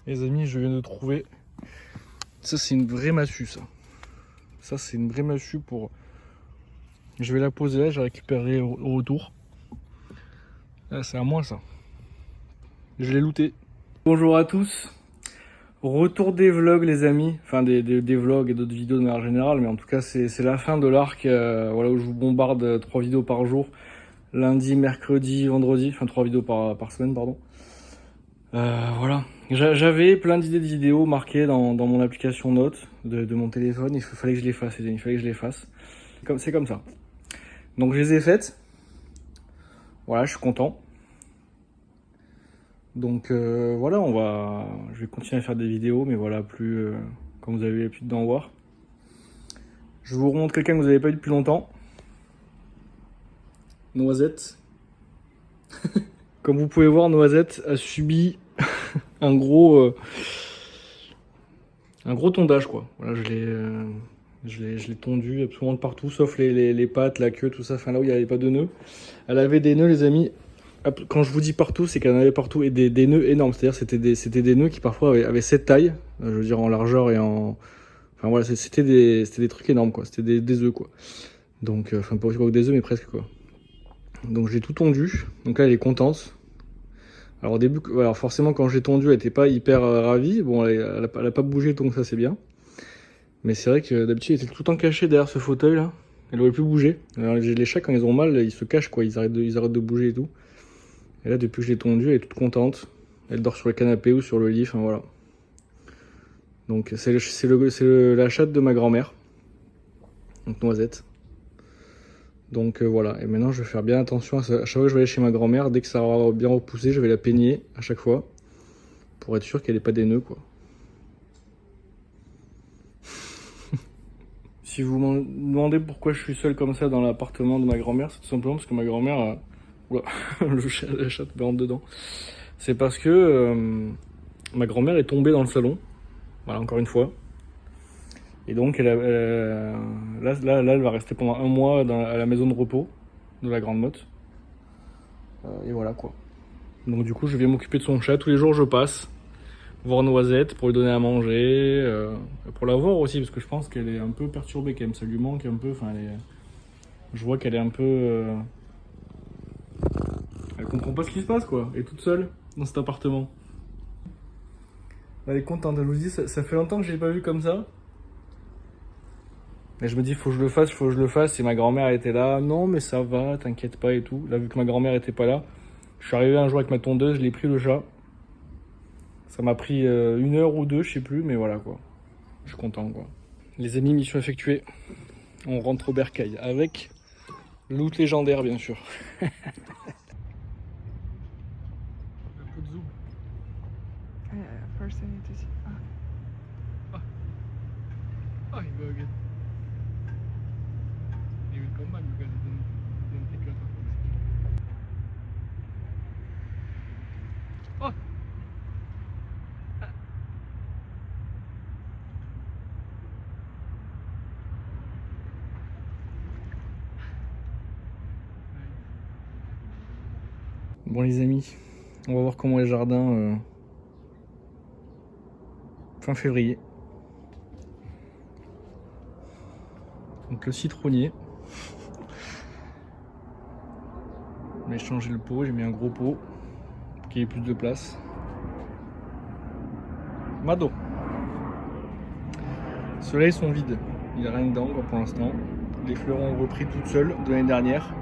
Les amis, je viens de trouver. Ça, c'est une vraie massue, ça. Ça, c'est une vraie massue pour. Je vais la poser là, je la récupérerai au retour. Là, c'est à moi, ça. Je l'ai looté. Bonjour à tous. Retour des vlogs, les amis. Enfin, des vlogs et d'autres vidéos de manière générale. Mais en tout cas, c'est la fin de l'arc voilà, où je vous bombarde 3 vidéos par jour. Lundi, mercredi, vendredi. Enfin, 3 vidéos par semaine, pardon. Voilà. J'avais plein d'idées de vidéos marquées dans mon application Notes de mon téléphone. Il fallait que je les fasse, les amis. Il fallait que je les fasse. C'est comme ça. Donc, je les ai faites. Voilà, je suis content. Donc voilà, je vais continuer à faire des vidéos, mais voilà, plus comme vous avez l'habitude d'en voir. Je vous remontre quelqu'un que vous n'avez pas vu depuis longtemps. Noisette. Comme vous pouvez voir, Noisette a subi un gros tondage, quoi. Voilà, je l'ai tondu absolument de partout, sauf les pattes, la queue, tout ça. Enfin là où il n'y avait pas de nœuds. Elle avait des nœuds, les amis. Quand je vous dis partout, c'est qu'elle en avait partout et des nœuds énormes. C'est-à-dire c'était des nœuds qui parfois avaient cette taille, je veux dire en largeur et en. Enfin voilà, c'était des trucs énormes, quoi. C'était des œufs, quoi. Donc, enfin pas aussi gros que des œufs, mais presque, quoi. Donc j'ai tout tondu. Donc là, elle est contente. Alors au début, alors forcément quand j'ai tondu, elle était pas hyper ravie. Bon, elle a pas bougé, donc ça c'est bien. Mais c'est vrai que d'habitude, elle était tout le temps cachée derrière ce fauteuil là. Elle aurait pu bouger. Alors les chats, quand ils ont mal, ils se cachent, quoi. Ils arrêtent de bouger et tout. Et là, depuis que je l'ai tondue, elle est toute contente. Elle dort sur le canapé ou sur le lit, enfin voilà. Donc c'est la chatte de ma grand-mère. Donc Noisette. Donc voilà, et maintenant je vais faire bien attention à ça. À chaque fois que je vais aller chez ma grand-mère, dès que ça aura bien repoussé, je vais la peigner à chaque fois. Pour être sûr qu'elle n'ait pas des nœuds, quoi. Si vous me demandez pourquoi je suis seul comme ça dans l'appartement de ma grand-mère, c'est tout simplement parce que ma grand-mère... Oula, la chatte me rentre dedans. C'est parce que ma grand-mère est tombée dans le salon. Voilà, encore une fois. Et donc, là, elle va rester pendant un mois à la maison de repos de la Grande Motte. Et voilà, quoi. Donc, du coup, je viens m'occuper de son chat. Tous les jours, je passe voir Noisette pour lui donner à manger. Pour la voir aussi, parce que je pense qu'elle est un peu perturbée quand même. Ça lui manque un peu. Enfin, je vois qu'elle est un peu... Elle comprend pas ce qui se passe, quoi. Elle est toute seule dans cet appartement. Elle est contente. Elle nous dit, ça fait longtemps que je l'ai pas vue comme ça. Et je me dis, faut que je le fasse, faut que je le fasse. Et ma grand-mère était là, non, mais ça va, t'inquiète pas et tout. Là, vu que ma grand-mère était pas là, je suis arrivé un jour avec ma tondeuse, je l'ai pris le chat. Ça m'a pris 1 heure ou 2, je sais plus, mais voilà, quoi. Je suis content, quoi. Les amis, mission effectuée. On rentre au bercail avec loot légendaire, bien sûr. Un peu de zoom. First I need to see. Ah, he will again. He will come back because he didn't take a lot of oxygen. Oh! Bon les amis, on va voir comment les jardins fin février. Donc le citronnier. J'ai changé le pot, j'ai mis un gros pot pour qu'il y ait plus de place. Mado. Ceux-là ils sont vides, il n'y a rien dedans pour l'instant. Les fleurs ont repris toutes seules de l'année dernière.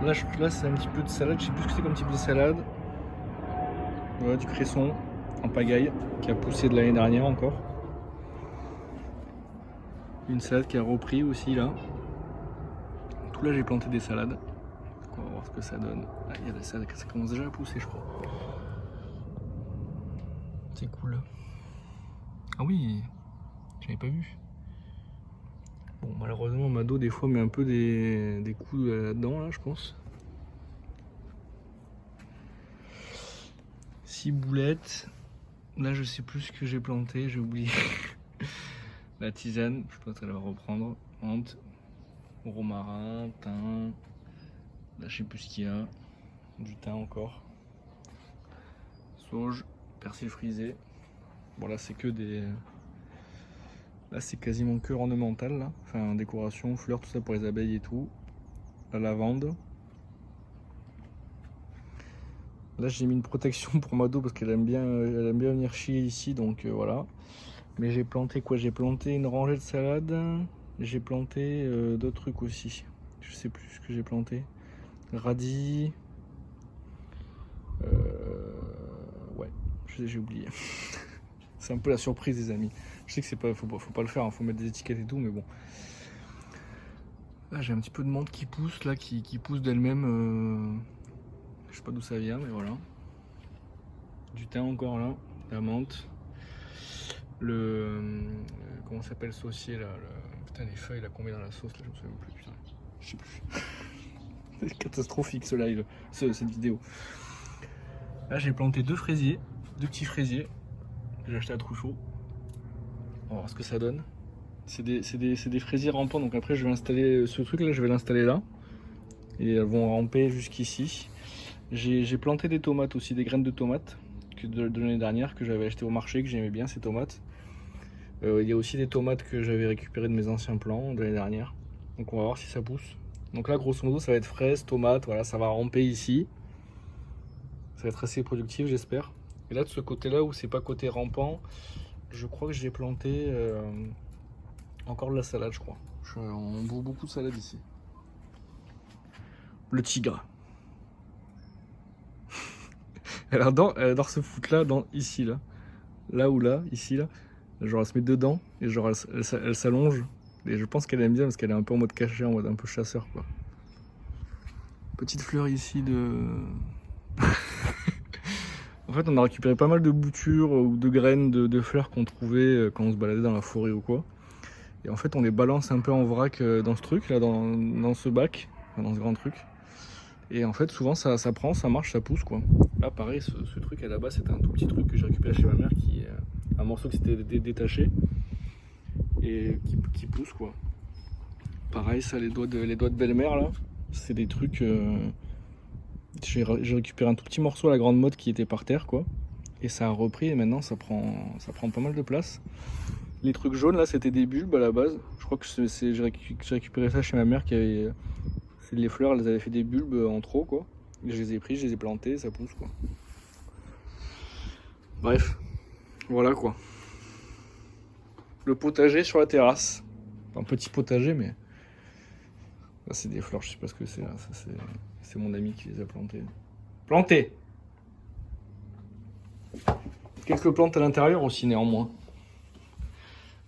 Là c'est un petit peu de salade, je sais plus ce que c'est comme type de salade. Voilà, du cresson en pagaille qui a poussé de l'année dernière encore. Une salade qui a repris aussi là. Tout là j'ai planté des salades. Donc on va voir ce que ça donne. Ah, il y a des salades, ça commence déjà à pousser je crois. C'est cool. Ah oui, j'avais pas vu. Bon malheureusement Mado des fois met un peu des coups là-dedans là je pense. 6 boulettes. Là je sais plus ce que j'ai planté, j'ai oublié. La tisane, je pense qu'elle va reprendre. Menthe, romarin, thym. Là je sais plus ce qu'il y a. Du thym encore. Sauge, persil frisé. Bon là c'est que des... Là c'est quasiment que ornemental là. Enfin décoration, fleurs, tout ça pour les abeilles et tout. La lavande. Là j'ai mis une protection pour Mado parce qu'elle aime bien venir chier ici, donc voilà. Mais j'ai planté quoi? J'ai planté une rangée de salade. J'ai planté d'autres trucs aussi. Je sais plus ce que j'ai planté. Radis. Ouais, j'ai oublié. C'est un peu la surprise des amis. Je sais que c'est pas, faut pas le faire, hein, faut mettre des étiquettes et tout, mais bon. Là j'ai un petit peu de menthe qui pousse, là, qui pousse d'elle-même. Je sais pas d'où ça vient, mais voilà. Du thym encore là, la menthe. Comment s'appelle le saucier là putain, les feuilles là qu'on met dans la sauce là, je me souviens même plus, putain. Je sais plus. C'est catastrophique ce live, cette vidéo. Là j'ai planté deux petits fraisiers. Que j'ai acheté à Trouchot. On va voir ce que ça donne. C'est des fraisiers rampants, donc après je vais installer ce truc là, je vais l'installer là. Et elles vont ramper jusqu'ici. J'ai planté des tomates aussi, des graines de tomates de l'année dernière que j'avais acheté au marché, que j'aimais bien ces tomates. Il y a aussi des tomates que j'avais récupérées de mes anciens plants de l'année dernière. Donc on va voir si ça pousse. Donc là grosso modo ça va être fraises, tomates, voilà, ça va ramper ici. Ça va être assez productif j'espère. Et là de ce côté là où c'est pas côté rampant, je crois que j'ai planté encore de la salade je crois. On bouffe beaucoup de salade ici. Le tigre. Elle adore se foutre là, ici là. Là ou là, ici là. Genre elle se met dedans et genre elle s'allonge. Et je pense qu'elle aime bien parce qu'elle est un peu en mode caché, en mode un peu chasseur quoi. Petite fleur ici de... En fait on a récupéré pas mal de boutures ou de graines de fleurs qu'on trouvait quand on se baladait dans la forêt ou quoi. Et en fait on les balance un peu en vrac dans ce truc là, dans ce bac, dans ce grand truc. Et en fait souvent ça prend, ça marche, ça pousse quoi. Là pareil ce truc à la base c'était un tout petit truc que j'ai récupéré chez ma mère, un morceau qui s'était détaché et qui pousse quoi. Pareil ça les doigts de belle-mère là, c'est des trucs... J'ai récupéré un tout petit morceau à la grande mode qui était par terre quoi. Et ça a repris et maintenant ça prend pas mal de place. Les trucs jaunes là c'était des bulbes à la base. Je crois que j'ai récupéré ça chez ma mère qui avait... Les fleurs elles avaient fait des bulbes en trop quoi. Et je les ai pris, je les ai plantés, ça pousse quoi. Bref, voilà quoi. Le potager sur la terrasse. Un petit potager mais... Là c'est des fleurs, je sais pas ce que c'est là. C'est mon ami qui les a plantées. Plantées! Quelques plantes à l'intérieur aussi néanmoins.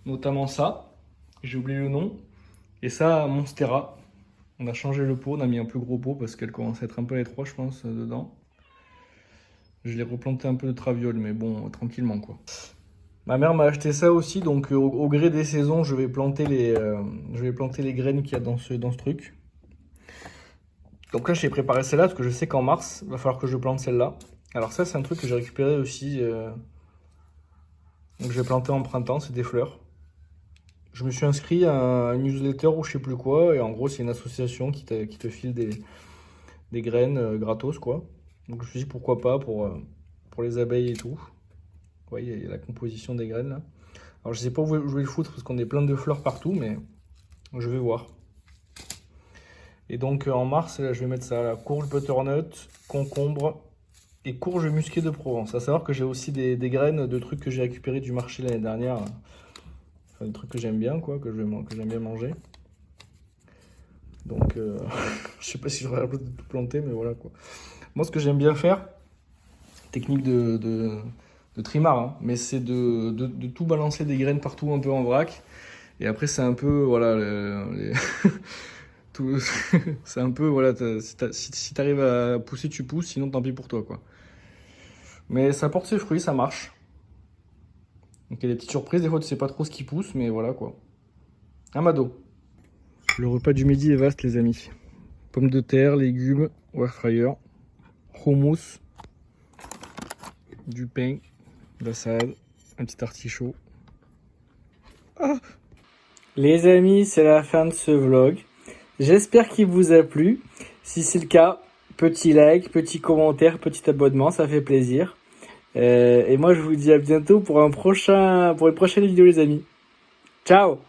Notamment ça, j'ai oublié le nom. Et ça, Monstera. On a changé le pot, on a mis un plus gros pot parce qu'elle commence à être un peu étroite je pense dedans. Je l'ai replanté un peu de traviole mais bon, tranquillement quoi. Ma mère m'a acheté ça aussi, donc au gré des saisons je vais planter les graines qu'il y a dans ce truc. Donc là j'ai préparé celle-là parce que je sais qu'en mars il va falloir que je plante celle-là. Alors ça c'est un truc que j'ai récupéré aussi. Donc je vais planter en printemps, c'est des fleurs. Je me suis inscrit à un newsletter ou je sais plus quoi, et en gros c'est une association qui te file des graines gratos quoi. Donc je me suis dit pourquoi pas pour les abeilles et tout. Vous voyez, il y a la composition des graines là. Alors je sais pas où je vais le foutre parce qu'on est plein de fleurs partout, mais je vais voir. Et donc en mars, là, je vais mettre ça, là, courge butternut, concombre et courge musquée de Provence. À savoir que j'ai aussi des graines de trucs que j'ai récupérés du marché l'année dernière. Enfin, des trucs que j'aime bien, quoi, que j'aime bien manger. Donc je sais pas si j'aurai la place de tout planter, mais voilà quoi. Moi ce que j'aime bien faire, technique de trimar, hein, mais c'est de tout balancer des graines partout un peu en vrac. Et après c'est un peu, voilà, c'est un peu, voilà, si t'arrives à pousser, tu pousses, sinon tant pis pour toi, quoi. Mais ça porte ses fruits, ça marche. Donc il y a des petites surprises, des fois tu sais pas trop ce qui pousse, mais voilà, quoi. Amado. Le repas du midi est vaste, les amis. Pommes de terre, légumes, air fryer, hummus, du pain, de la salade, un petit artichaut. Ah, les amis, c'est la fin de ce vlog. J'espère qu'il vous a plu. Si c'est le cas, petit like, petit commentaire, petit abonnement, ça fait plaisir. Et moi, je vous dis à bientôt pour une prochaine vidéo, les amis. Ciao!